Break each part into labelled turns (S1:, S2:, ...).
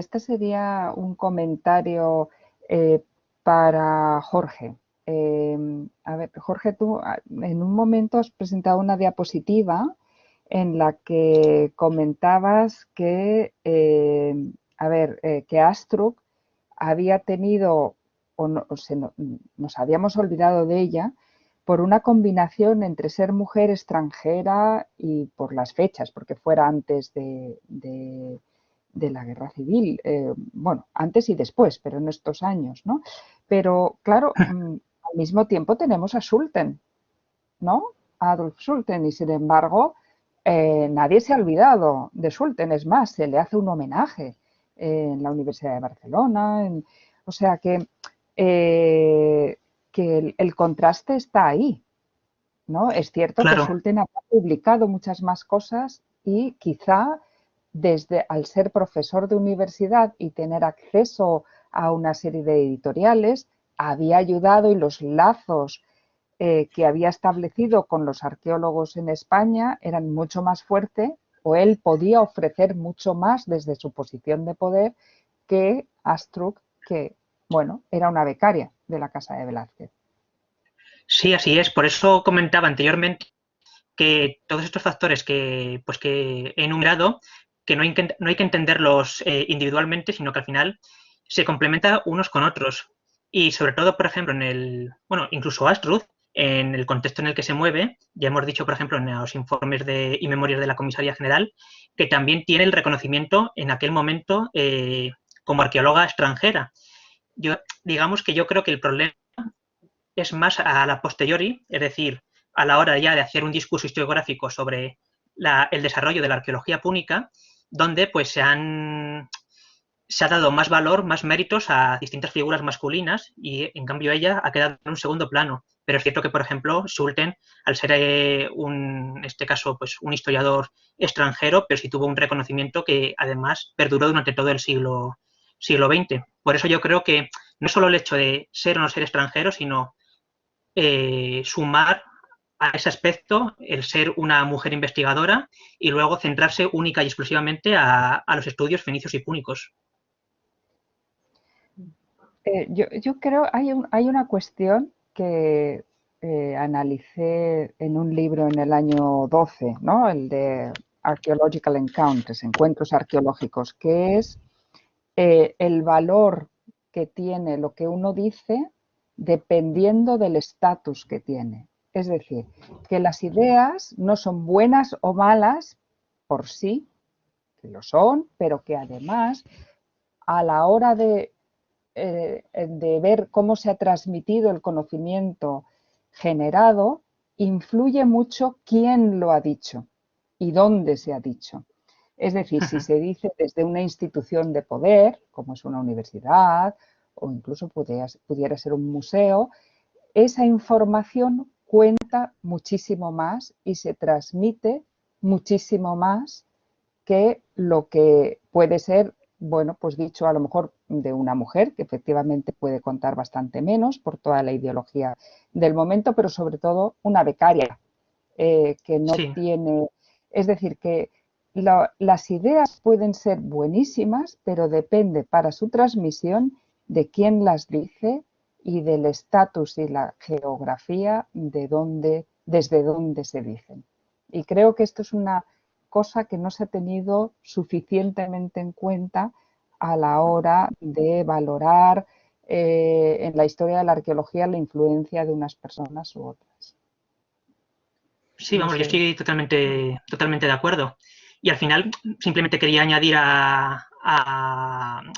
S1: este sería un comentario para Jorge. A ver, Jorge, tú en un momento has presentado una diapositiva en la que comentabas que, que Astruc había tenido, nos habíamos olvidado de ella, por una combinación entre ser mujer extranjera y por las fechas, porque fuera antes de la guerra civil, bueno, antes y después, pero en estos años, ¿no? Pero claro, al mismo tiempo tenemos a Sulten, ¿no? Adolf Sulten, y sin embargo, nadie se ha olvidado de Sulten, es más, se le hace un homenaje en la Universidad de Barcelona, o sea que el contraste está ahí, ¿no? Es cierto que
S2: Claro,
S1: Sulten ha publicado muchas más cosas y quizá desde al ser profesor de universidad y tener acceso a una serie de editoriales, había ayudado y los lazos que había establecido con los arqueólogos en España eran mucho más fuertes o él podía ofrecer mucho más desde su posición de poder que Astruc, que, bueno, era una becaria de la Casa de Velázquez.
S2: sí, así es. Por eso comentaba anteriormente que todos estos factores que he enumerado, que no hay que entenderlos individualmente, sino que al final se complementan unos con otros. Y sobre todo, por ejemplo, bueno, incluso Astruc, en el contexto en el que se mueve, ya hemos dicho, por ejemplo, en los informes y memorias de la Comisaría General, que también tiene el reconocimiento en aquel momento como arqueóloga extranjera. Digamos que yo creo que el problema es más a la posteriori, es decir, a la hora ya de hacer un discurso historiográfico sobre el desarrollo de la arqueología púnica, donde pues se ha dado más valor, más méritos a distintas figuras masculinas y en cambio ella ha quedado en un segundo plano. Pero es cierto que, por ejemplo, Sulten, al ser en este caso, pues un historiador extranjero, pero sí tuvo un reconocimiento que además perduró durante todo el siglo XX. Por eso yo creo que no solo el hecho de ser o no ser extranjero, sino sumar a ese aspecto el ser una mujer investigadora y luego centrarse única y exclusivamente a los estudios fenicios y púnicos.
S1: Yo creo hay una cuestión que analicé en un libro en el año 12, ¿no? El de Archaeological Encounters, encuentros arqueológicos, que es el valor que tiene lo que uno dice dependiendo del estatus que tiene. Es decir, que las ideas no son buenas o malas por sí, que lo son, pero que además a la hora de ver cómo se ha transmitido el conocimiento generado, influye mucho quién lo ha dicho y dónde se ha dicho. Es decir, si se dice desde una institución de poder, como es una universidad o incluso pudiera ser un museo, esa información cuenta muchísimo más y se transmite muchísimo más que lo que puede ser, bueno, pues dicho a lo mejor de una mujer, que efectivamente puede contar bastante menos por toda la ideología del momento, pero sobre todo una becaria que no
S2: Sí,
S1: tiene, es decir, que las ideas pueden ser buenísimas, pero depende para su transmisión de quién las dice y del estatus y la geografía de desde dónde se dicen. Y creo que esto es una cosa que no se ha tenido suficientemente en cuenta a la hora de valorar en la historia de la arqueología la influencia de unas personas u otras.
S2: sí,
S1: No
S2: vamos, yo
S1: sé.
S2: estoy totalmente de acuerdo. Y al final simplemente quería añadir a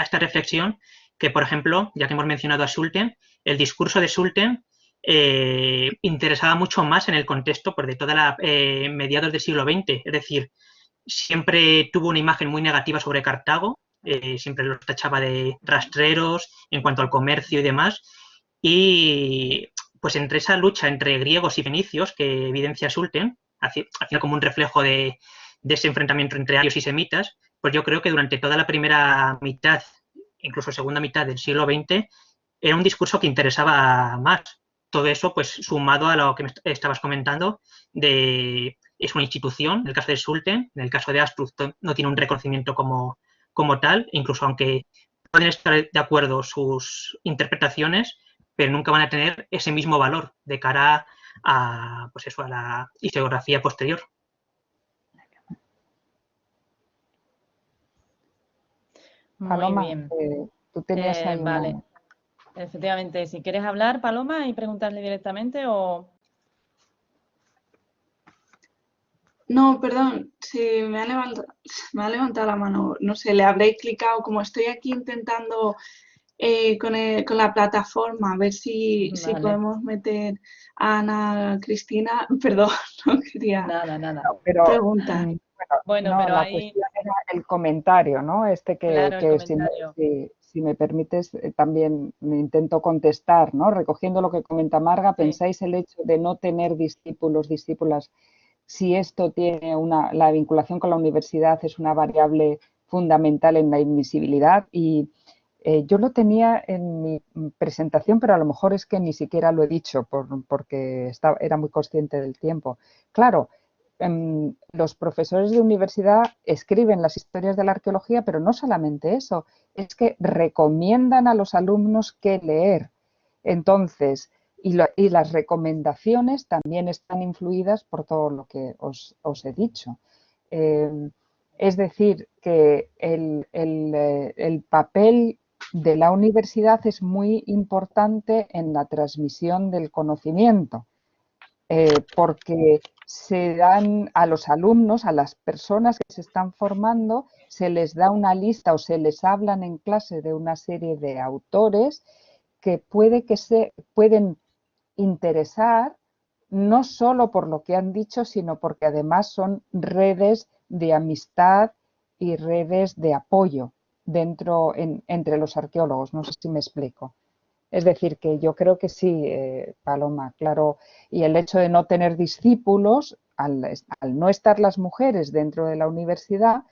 S2: esta reflexión que, por ejemplo, ya que hemos mencionado a Sulten, el discurso de Sulten interesaba mucho más en el contexto pues, de toda la mediados del siglo XX. Es decir, siempre tuvo una imagen muy negativa sobre Cartago, siempre los tachaba de rastreros en cuanto al comercio y demás. Y pues entre esa lucha entre griegos y fenicios que evidencia Sulten, hacía como un reflejo de ese enfrentamiento entre arios y semitas, pues yo creo que durante toda la primera mitad, incluso segunda mitad del siglo XX, era un discurso que interesaba más. Todo eso, pues sumado a lo que me estabas comentando, es una institución, en el caso de Sulten, en el caso de Astruc no tiene un reconocimiento como como tal, incluso aunque pueden estar de acuerdo sus interpretaciones, pero nunca van a tener ese mismo valor de cara a, pues eso, a la historiografía posterior.
S3: Muy
S1: Paloma,
S3: bien.
S1: tú tenías ahí
S3: Vale.
S1: una...
S3: Efectivamente, si quieres hablar, Paloma, y preguntarle directamente o...
S4: No, perdón, me ha levantado la mano. No sé, le habré clicado. Como estoy aquí intentando con la plataforma, a ver si
S3: Vale.
S4: podemos meter a Ana Cristina. Perdón, no quería
S3: Nada.
S1: Pero,
S4: preguntar.
S3: Bueno,
S1: no,
S3: pero
S1: la
S3: ahí,
S1: cuestión era el comentario, ¿no?
S3: claro, el
S1: Que si,
S3: comentario.
S1: si me permites, también me intento contestar, ¿no? Recogiendo lo que comenta Marga,
S3: Sí.
S1: ¿pensáis el hecho de no tener discípulos, discípulas, si esto tiene la vinculación con la universidad es una variable fundamental en la invisibilidad? Y yo lo tenía en mi presentación, pero a lo mejor es que ni siquiera lo he dicho porque era muy consciente del tiempo. Claro, los profesores de universidad escriben las historias de la arqueología, pero no solamente eso, es que recomiendan a los alumnos qué leer. Entonces, y las recomendaciones también están influidas por todo lo que os he dicho. Es decir, que el papel de la universidad es muy importante en la transmisión del conocimiento, porque se dan a los alumnos, a las personas que se están formando, se les da una lista o se les hablan en clase de una serie de autores que pueden interesar no solo por lo que han dicho, sino porque además son redes de amistad y redes de apoyo entre los arqueólogos. No sé si me explico. Es decir, que yo creo que sí, Paloma, claro. Y el hecho de no tener discípulos, al no estar las mujeres dentro de la universidad,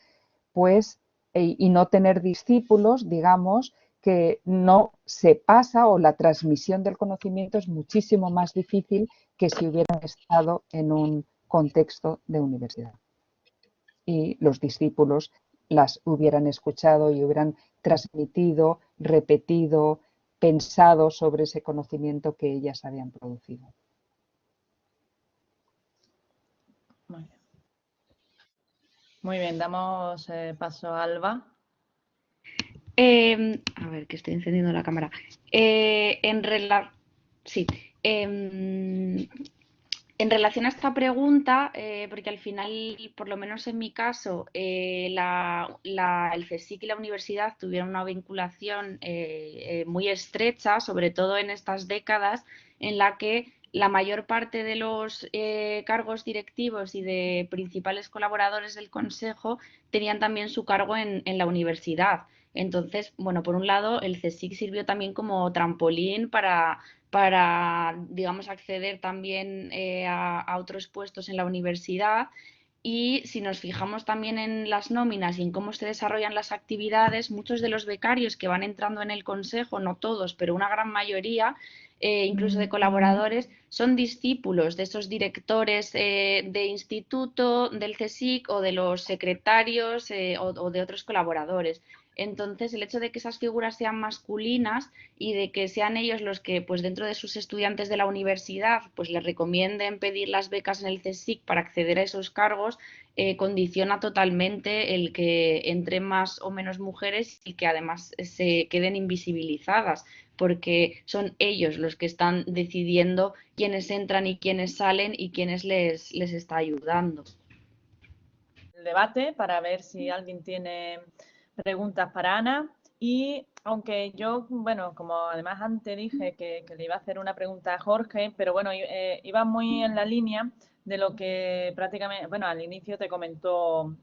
S1: pues, y no tener discípulos, digamos, que no se pasa o la transmisión del conocimiento es muchísimo más difícil que si hubieran estado en un contexto de universidad. Y los discípulos las hubieran escuchado y hubieran transmitido, repetido, pensado sobre ese conocimiento que ellas habían producido.
S3: Muy bien, damos paso a Alba.
S5: A ver, que estoy encendiendo la cámara. Sí. En relación a esta pregunta, porque al final, por lo menos en mi caso, el CSIC y la universidad tuvieron una vinculación muy estrecha, sobre todo en estas décadas en la que la mayor parte de los cargos directivos y de principales colaboradores del Consejo tenían también su cargo en la universidad. Entonces, bueno, por un lado, el CSIC sirvió también como trampolín para, digamos, acceder también a otros puestos en la universidad. Y si nos fijamos también en las nóminas y en cómo se desarrollan las actividades, muchos de los becarios que van entrando en el consejo, no todos, pero una gran mayoría, incluso de colaboradores, son discípulos de esos directores de instituto, del CSIC o de los secretarios o de otros colaboradores. Entonces, el hecho de que esas figuras sean masculinas y de que sean ellos los que, pues dentro de sus estudiantes de la universidad, pues les recomienden pedir las becas en el CSIC para acceder a esos cargos, condiciona totalmente el que entren más o menos mujeres y que además se queden invisibilizadas, porque son ellos los que están decidiendo quiénes entran y quiénes salen y quiénes les está ayudando.
S3: El debate para ver si alguien tiene preguntas para Ana. Y aunque yo, bueno, como además antes dije que le iba a hacer una pregunta a Jorge, pero bueno, iba muy en la línea de lo que prácticamente, bueno, al inicio te comentó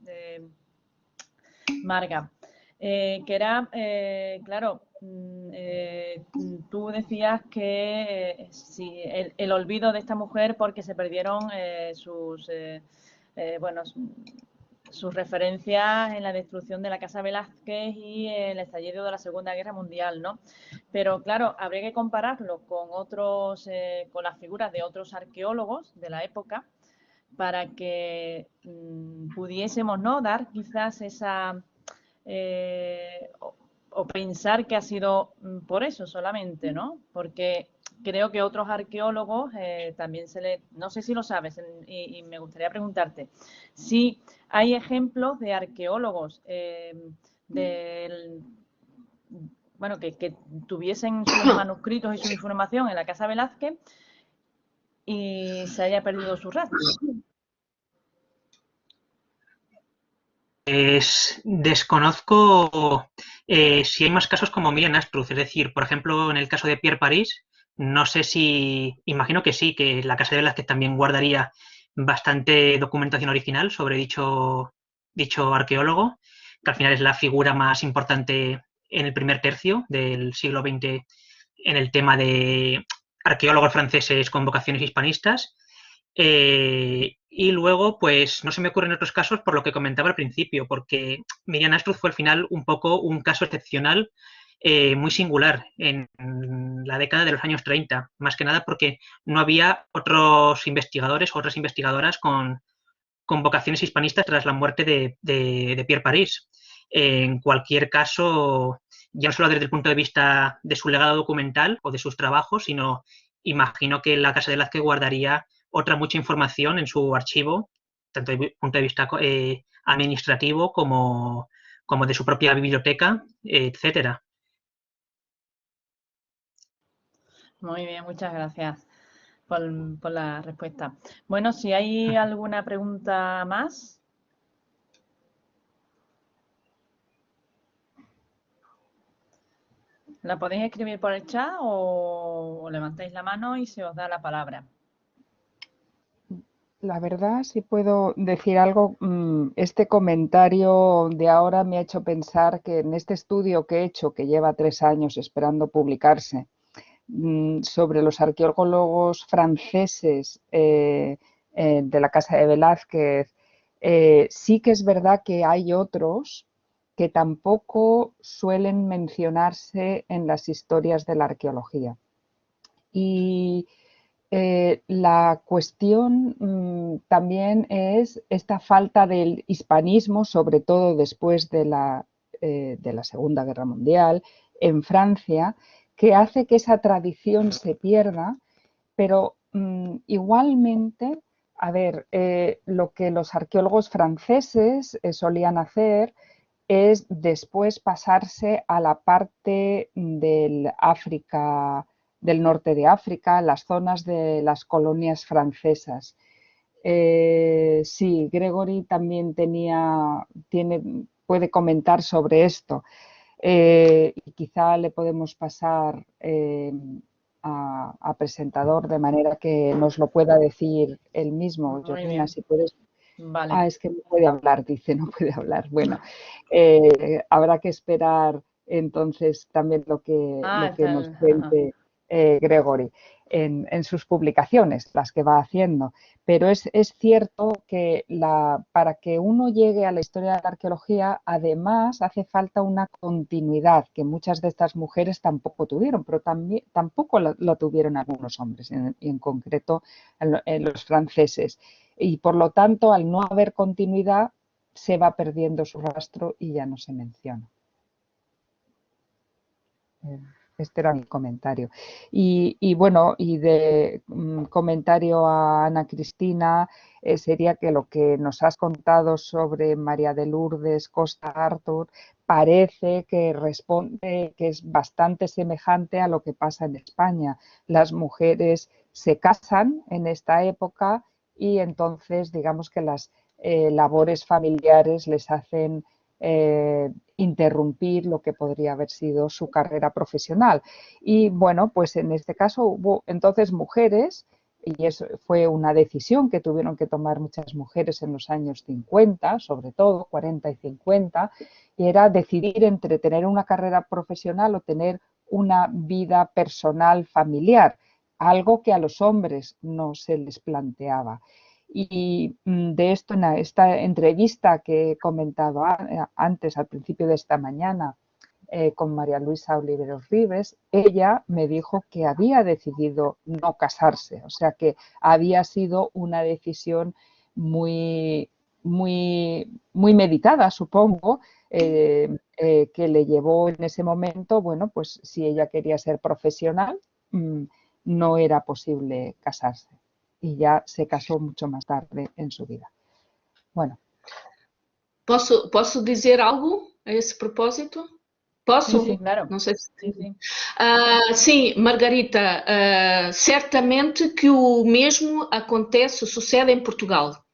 S3: Marga, que era, claro, tú decías que si el olvido de esta mujer porque se perdieron bueno, sus referencias en la destrucción de la Casa Velázquez y el estallido de la Segunda Guerra Mundial, ¿no? Pero claro, habría que compararlo con otros, con las figuras de otros arqueólogos de la época para que pudiésemos, ¿no?, dar quizás o pensar que ha sido por eso solamente, ¿no? Porque creo que otros arqueólogos también no sé si lo sabes, y me gustaría preguntarte, si hay ejemplos de arqueólogos bueno, que tuviesen sus manuscritos y su información en la Casa Velázquez y se haya perdido su rastro.
S2: Desconozco si hay más casos como Miriam Astruc, es decir, por ejemplo, en el caso de Pierre Paris, no sé si, imagino que sí, que la Casa de Velázquez también guardaría bastante documentación original sobre dicho arqueólogo, que al final es la figura más importante en el primer tercio del siglo XX en el tema de arqueólogos franceses con vocaciones hispanistas. Y luego, pues no se me ocurren otros casos por lo que comentaba al principio, porque Miriam Astruc fue al final un poco un caso excepcional, muy singular en la década de los años 30, más que nada porque no había otros investigadores o otras investigadoras con vocaciones hispanistas tras la muerte de Pierre Paris. En cualquier caso, ya no solo desde el punto de vista de su legado documental o de sus trabajos, sino imagino que la Casa de Velázquez guardaría otra mucha información en su archivo, tanto desde el punto de vista administrativo como de su propia biblioteca, etcétera.
S3: Muy bien, muchas gracias por la respuesta. Bueno, si hay alguna pregunta más. ¿La podéis escribir por el chat o levantáis la mano y se os da la palabra?
S1: La verdad, si puedo decir algo, este comentario de ahora me ha hecho pensar que en este estudio que he hecho, que lleva 3 años esperando publicarse, sobre los arqueólogos franceses de la Casa de Velázquez, sí que es verdad que hay otros que tampoco suelen mencionarse en las historias de la arqueología. Y la cuestión también es esta falta del hispanismo, sobre todo después de la Segunda Guerra Mundial, en Francia, que hace que esa tradición se pierda, pero igualmente, a ver, lo que los arqueólogos franceses solían hacer es después pasarse a la parte del África, del norte de África, las zonas de las colonias francesas. Sí, Gregory también puede comentar sobre esto. Y quizá le podemos pasar a presentador de manera que nos lo pueda decir él mismo. Georgina, si puedes.
S3: Vale.
S1: Es que no puede hablar, dice, no puede hablar. Bueno, habrá que esperar entonces también lo que nos cuente Gregory en sus publicaciones, las que va haciendo. Pero es cierto que para que uno llegue a la historia de la arqueología, además hace falta una continuidad que muchas de estas mujeres tampoco tuvieron, pero tampoco lo tuvieron algunos hombres, y en concreto los franceses. Y por lo tanto, al no haber continuidad, se va perdiendo su rastro y ya no se menciona. Este era mi comentario. Y bueno, y de comentario a Ana Cristina, sería que lo que nos has contado sobre María de Lourdes Costa Arthur parece que responde, que es bastante semejante a lo que pasa en España. Las mujeres se casan en esta época y entonces digamos que las labores familiares les hacen interrumpir lo que podría haber sido su carrera profesional. Y bueno, pues en este caso hubo entonces mujeres, y eso fue una decisión que tuvieron que tomar muchas mujeres en los años 50, sobre todo 40 y 50, y era decidir entre tener una carrera profesional o tener una vida personal familiar, algo que a los hombres no se les planteaba. Y de esto, en esta entrevista que he comentado antes, al principio de esta mañana, con María Luisa Oliveros Ribes, ella me dijo que había decidido no casarse, o sea que había sido una decisión muy muy meditada, supongo, que le llevó en ese momento, bueno, pues si ella quería ser profesional, no era posible casarse y ya se casó mucho más tarde en su vida. Bueno.
S6: Posso dizer algo a esse propósito? Posso?
S3: Sí, claro.
S6: Não sei se...
S3: Sí.
S6: Sim, Margarita, certamente que o mesmo sucede em Portugal.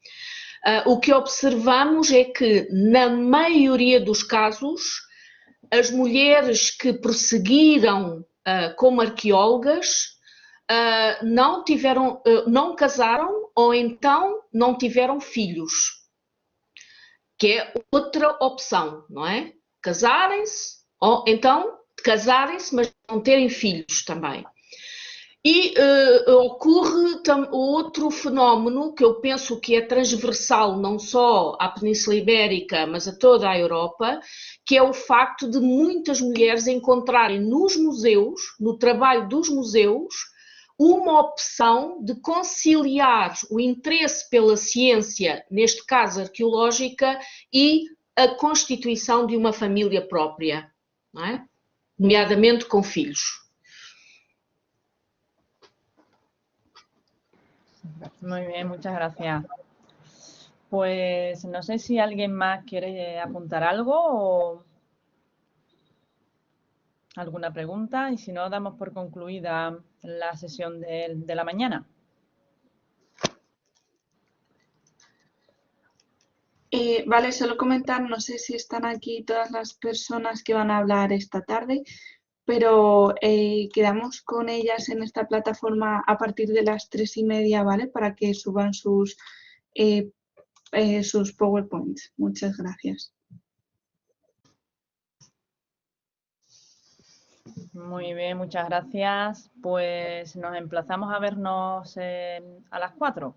S6: O que observamos é que, na maioria dos casos, as mulheres que prosseguiram como arqueólogas não casaram ou então não tiveram filhos, que é outra opção, não é? Casarem-se, ou então casarem-se, mas não terem filhos também. E ocorre outro fenómeno que eu penso que é transversal não só à Península Ibérica, mas a toda a Europa, que é o facto de muitas mulheres encontrarem nos museus, no trabalho dos museus, uma opção de conciliar o interesse pela ciência, neste caso arqueológica, e a constituição de uma família própria, não é? Nomeadamente com filhos.
S3: Muy bien, muchas gracias. Pues no sé si alguien más quiere apuntar algo o alguna pregunta, y si no, damos por concluida la sesión de la mañana.
S4: Vale, solo comentar, no sé si están aquí todas las personas que van a hablar esta tarde, pero quedamos con ellas en esta plataforma a partir de las 3:30, ¿vale? Para que suban sus PowerPoints. Muchas gracias.
S3: Muy bien, muchas gracias. Pues nos emplazamos a vernos a las 4.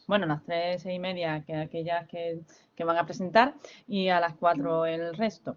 S3: Bueno, a las 3:30, que aquellas que van a presentar, y a las 4 el resto.